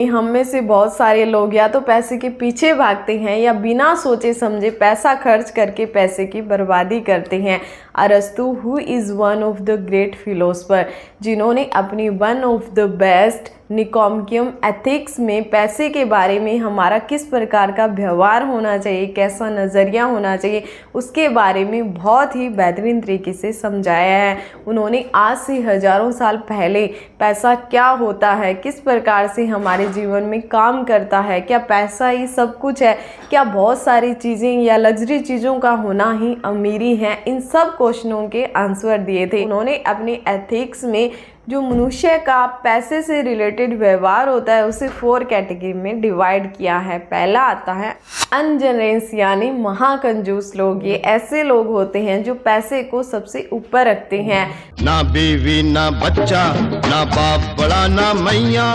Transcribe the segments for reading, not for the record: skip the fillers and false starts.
हम में से बहुत सारे लोग या तो पैसे के पीछे भागते हैं या बिना सोचे समझे पैसा खर्च करके पैसे की बर्बादी करते हैं। अरस्तु, who is one of the great philosopher, जिन्होंने अपनी one of the best Nicomachean Ethics में पैसे के बारे में हमारा किस प्रकार का व्यवहार होना चाहिए, कैसा नज़रिया होना चाहिए, उसके बारे में बहुत ही बेहतरीन तरीके से समझाया है। उन्होंने आज से हज़ारों साल पहले पैसा क्या होता है, किस प्रकार से हमारे जीवन में काम करता है, क्या पैसा ही सब कुछ है, क्या बहुत सारी चीज़ें या लग्जरी चीज़ों का होना ही अमीरी है, इन सब क्वेश्चनों के आंसर दिए थे। उन्होंने अपनी एथिक्स में जो मनुष्य का पैसे से रिलेटेड व्यवहार होता है उसे 4 कैटेगरी में डिवाइड किया है। पहला आता है अनजनरस यानी महाकंजूस लोग। ये ऐसे लोग होते हैं जो पैसे को सबसे ऊपर रखते हैं। ना बीवी ना बच्चा ना बाप बड़ा ना मैया,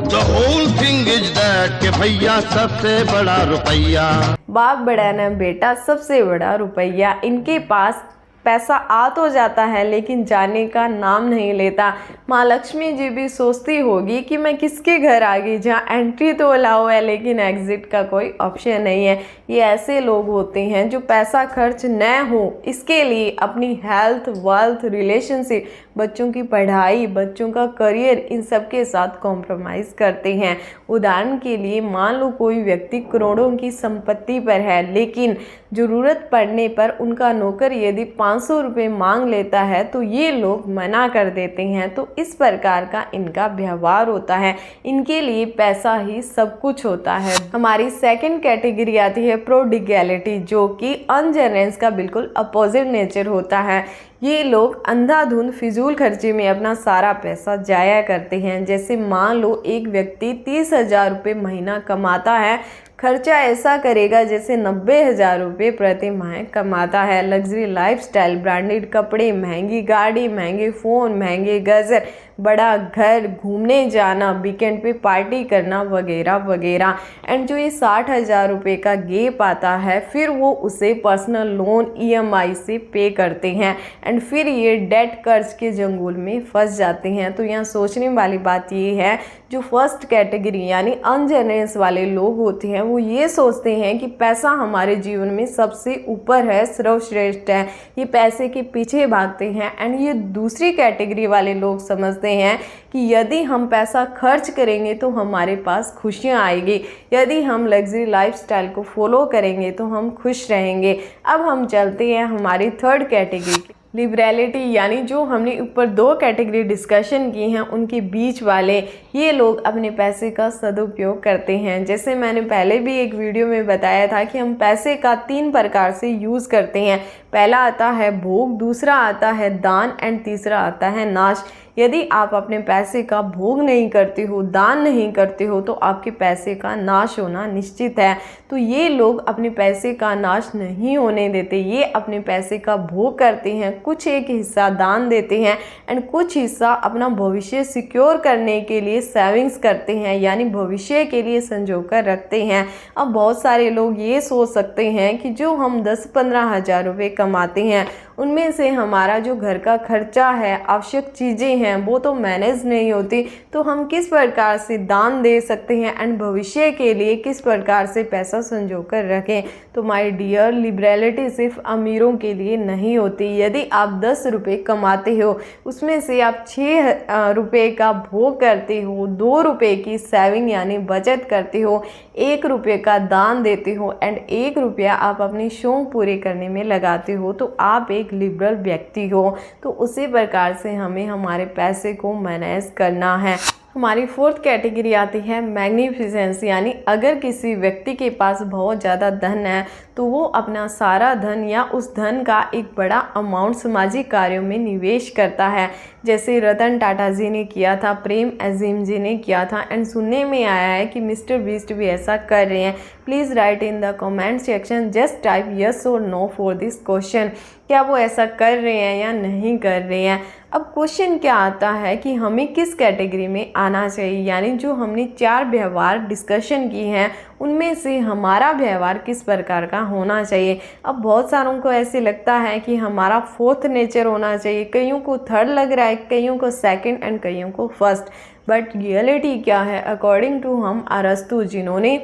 the whole thing is that के भैया सबसे बड़ा रुपया। बाप बड़ा ना बेटा, सबसे बड़ा रुपया। इनके पास पैसा आ तो जाता है लेकिन जाने का नाम नहीं लेता। माँ लक्ष्मी जी भी सोचती होगी कि मैं किसके घर आ गई जहाँ एंट्री तो अलाउ है लेकिन एग्जिट का कोई ऑप्शन नहीं है। ये ऐसे लोग होते हैं जो पैसा खर्च न हो इसके लिए अपनी हेल्थ, वेल्थ, रिलेशनशिप, बच्चों की पढ़ाई, बच्चों का करियर, इन सब के साथ कॉम्प्रोमाइज़ करते हैं। उदाहरण के लिए मान लो कोई व्यक्ति करोड़ों की संपत्ति पर है लेकिन ज़रूरत पड़ने पर उनका नौकर यदि 500 रुपये मांग लेता है तो ये लोग मना कर देते हैं। तो इस प्रकार का इनका व्यवहार होता है। इनके लिए पैसा ही सब कुछ होता है। हमारी सेकंड कैटेगरी आती है प्रोडिगैलिटी, जो कि अनजनरस का बिल्कुल अपोजिट नेचर होता है। ये लोग अंधाधुंध फिजूल खर्ची में अपना सारा पैसा जाया करते हैं। जैसे मान लो एक व्यक्ति 30,000 रुपये महीना कमाता है, खर्चा ऐसा करेगा जैसे 90,000 रुपये प्रति माह कमाता है। लग्जरी लाइफस्टाइल, ब्रांडेड कपड़े, महंगी गाड़ी, महंगे फ़ोन, महंगे गजर, बड़ा घर, घूमने जाना, वीकेंड पे पार्टी करना वगैरह वगैरह। एंड जो ये 60,000 रुपये का गेप आता है फिर वो उसे पर्सनल लोन EMI से पे करते हैं एंड फिर ये डेट कर्ज के जंगल में फंस जाते हैं। तो यहाँ सोचने वाली बात ये है, जो फर्स्ट कैटेगरी यानी अनजनरस वाले लोग होते हैं वो ये सोचते हैं कि पैसा हमारे जीवन में सबसे ऊपर है, सर्वश्रेष्ठ है, ये पैसे के पीछे भागते हैं। एंड ये दूसरी कैटेगरी वाले लोग समझते हैं कि यदि हम पैसा खर्च करेंगे तो हमारे पास खुशियाँ आएगी, यदि हम लग्जरी लाइफस्टाइल को फॉलो करेंगे तो हम खुश रहेंगे। अब हम चलते हैं हमारी थर्ड कैटेगरी, लिबरलिटी, यानी जो हमने ऊपर 2 कैटेगरी डिस्कशन की हैं उनके बीच वाले। ये लोग अपने पैसे का सदुपयोग करते हैं। जैसे मैंने पहले भी एक वीडियो में बताया था कि हम पैसे का 3 प्रकार से यूज़ करते हैं। पहला आता है भोग, दूसरा आता है दान एंड तीसरा आता है नाश। यदि आप अपने पैसे का भोग नहीं करते हो, दान नहीं करते हो तो आपके पैसे का नाश होना निश्चित है। तो ये लोग अपने पैसे का नाश नहीं होने देते, ये अपने पैसे का भोग करते हैं, कुछ एक हिस्सा दान देते हैं एंड कुछ हिस्सा अपना भविष्य सिक्योर करने के लिए सेविंग्स करते हैं, यानी भविष्य के लिए संजो कर रखते हैं। अब बहुत सारे लोग ये सोच सकते हैं कि जो हम 10-15 हज़ार रुपये कमाते हैं उनमें से हमारा जो घर का खर्चा है, आवश्यक चीज़ें हैं, वो तो मैनेज नहीं होती, तो हम किस प्रकार से दान दे सकते हैं एंड भविष्य के लिए किस प्रकार से पैसा संजो कर रखें। तो माय डियर, लिबरलिटी सिर्फ अमीरों के लिए नहीं होती। यदि आप 10 रुपये कमाते हो उसमें से आप 6 रुपये का भोग करते हो, 2 रुपये की सेविंग यानी बचत करते हो, 1 रुपये का दान देते हो एंड 1 रुपया आप अपने शौक पूरे करने में लगाते हो, तो आप एक लिबरल व्यक्ति हो। तो उसी प्रकार से हमें हमारे पैसे को मैनेज करना है। हमारी फोर्थ कैटेगरी आती है मैग्निफिसेंस, यानी अगर किसी व्यक्ति के पास बहुत ज़्यादा धन है तो वो अपना सारा धन या उस धन का एक बड़ा अमाउंट सामाजिक कार्यों में निवेश करता है। जैसे रतन टाटा जी ने किया था, प्रेम अजीम जी ने किया था एंड सुनने में आया है कि मिस्टर बीस्ट भी ऐसा कर रहे हैं। Please write in the comment section, just type yes और नो फॉर दिस क्वेश्चन। क्या वो ऐसा कर रहे हैं या नहीं कर रहे हैं? अब क्वेश्चन क्या आता है कि हमें किस कैटेगरी में आना चाहिए, यानी जो हमने 4 व्यवहार डिस्कशन की हैं उनमें से हमारा व्यवहार किस प्रकार का होना चाहिए। अब बहुत सारों को ऐसे लगता है कि हमारा 4th नेचर होना चाहिए, कईयों को 3rd लग रहा है, कईयों को 2nd एंड कईयों को 1st। बट रियलिटी क्या है, अकॉर्डिंग टू हम अरस्तु जिन्होंने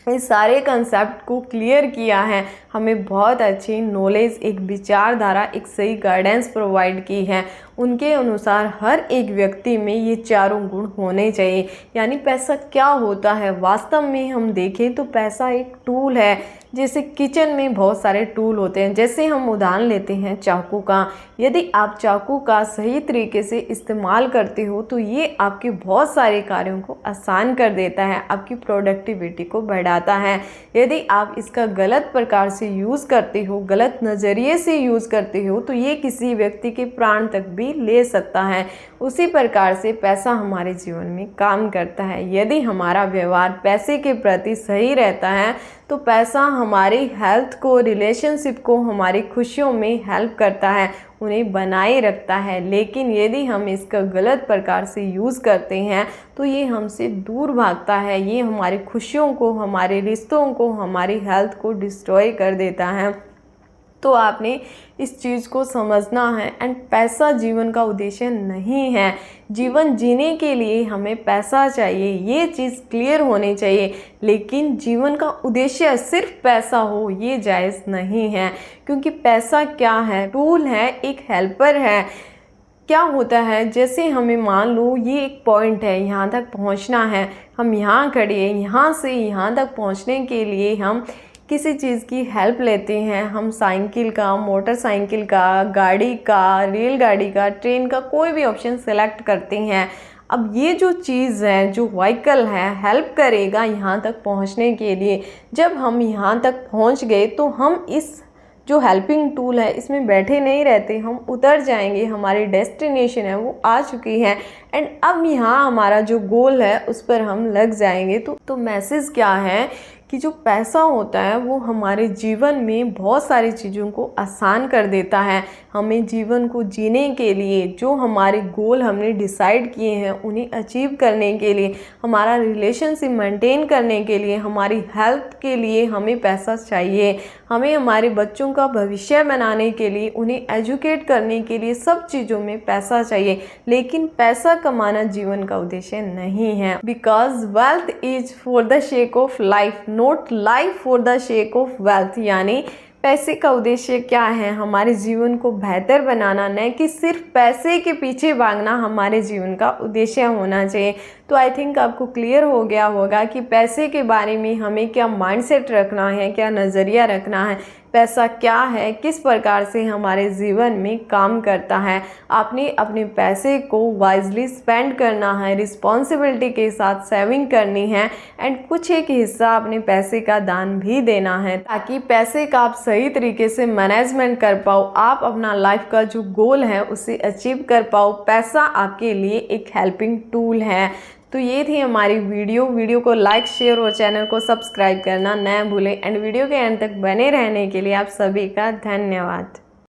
इस सारे कंसेप्ट को क्लियर किया है, हमें बहुत अच्छी नॉलेज, एक विचारधारा, एक सही गाइडेंस प्रोवाइड की है। उनके अनुसार हर एक व्यक्ति में ये चारों गुण होने चाहिए। यानी पैसा क्या होता है, वास्तव में हम देखें तो पैसा एक टूल है। जैसे किचन में बहुत सारे टूल होते हैं, जैसे हम उदाहरण लेते हैं चाकू का। यदि आप चाकू का सही तरीके से इस्तेमाल करते हो तो ये आपके बहुत सारे कार्यों को आसान कर देता है, आपकी प्रोडक्टिविटी को बढ़ाता है। यदि आप इसका गलत प्रकार से यूज़ करते हो, गलत नज़रिए से यूज़ करते हो, तो ये किसी व्यक्ति के प्राण तक भी ले सकता है। उसी प्रकार से पैसा हमारे जीवन में काम करता है। यदि हमारा व्यवहार पैसे के प्रति सही रहता है तो पैसा हमारी हेल्थ को, रिलेशनशिप को, हमारी खुशियों में हेल्प करता है, उन्हें बनाए रखता है। लेकिन यदि हम इसका गलत प्रकार से यूज़ करते हैं तो ये हमसे दूर भागता है, ये हमारी खुशियों को, हमारे रिश्तों को, हमारी हेल्थ को डिस्ट्रॉय कर देता है। तो आपने इस चीज़ को समझना है। एंड पैसा जीवन का उद्देश्य नहीं है। जीवन जीने के लिए हमें पैसा चाहिए, ये चीज़ क्लियर होनी चाहिए। लेकिन जीवन का उद्देश्य सिर्फ पैसा हो, ये जायज़ नहीं है। क्योंकि पैसा क्या है, टूल है, एक हेल्पर है। क्या होता है, जैसे हमें मान लो ये एक पॉइंट है, यहाँ तक पहुँचना है, हम यहाँ खड़े हैं, यहाँ से यहाँ तक पहुँचने के लिए हम किसी चीज़ की हेल्प लेते हैं। हम साइकिल का, मोटरसाइकिल का, गाड़ी का, रेलगाड़ी का, ट्रेन का, कोई भी ऑप्शन सेलेक्ट करते हैं। अब ये जो चीज़ है, जो व्हीकल है, हेल्प करेगा यहाँ तक पहुँचने के लिए। जब हम यहाँ तक पहुँच गए तो हम इस जो हेल्पिंग टूल है इसमें बैठे नहीं रहते, हम उतर जाएंगे। हमारी डेस्टिनेशन है वो आ चुकी है एंड अब यहाँ हमारा जो गोल है उस पर हम लग जाएंगे। तो मैसेज क्या है कि जो पैसा होता है वो हमारे जीवन में बहुत सारी चीज़ों को आसान कर देता है। हमें जीवन को जीने के लिए जो हमारे गोल हमने डिसाइड किए हैं उन्हें अचीव करने के लिए, हमारा रिलेशनशिप मेंटेन करने के लिए, हमारी हेल्थ के लिए हमें पैसा चाहिए। हमें हमारे बच्चों का भविष्य बनाने के लिए, उन्हें एजुकेट करने के लिए, सब चीज़ों में पैसा चाहिए। लेकिन पैसा कमाना जीवन का उद्देश्य नहीं है। Because wealth is for the shake of life, not life for the shake of wealth. यानी पैसे का उद्देश्य क्या है, हमारे जीवन को बेहतर बनाना, न कि सिर्फ पैसे के पीछे भागना हमारे जीवन का उद्देश्य होना चाहिए। तो आई थिंक आपको क्लियर हो गया होगा कि पैसे के बारे में हमें क्या माइंडसेट रखना है, क्या नज़रिया रखना है, पैसा क्या है, किस प्रकार से हमारे जीवन में काम करता है। आपने अपने पैसे को वाइजली स्पेंड करना है, रिस्पॉन्सिबिलिटी के साथ सेविंग करनी है एंड कुछ एक हिस्सा अपने पैसे का दान भी देना है, ताकि पैसे का आप सही तरीके से मैनेजमेंट कर पाओ, आप अपना लाइफ का जो गोल है उसे अचीव कर पाओ। पैसा आपके लिए एक हेल्पिंग टूल है। तो ये थी हमारी वीडियो को लाइक, शेयर और चैनल को सब्सक्राइब करना न भूलें एंड वीडियो के एंड तक बने रहने के लिए आप सभी का धन्यवाद।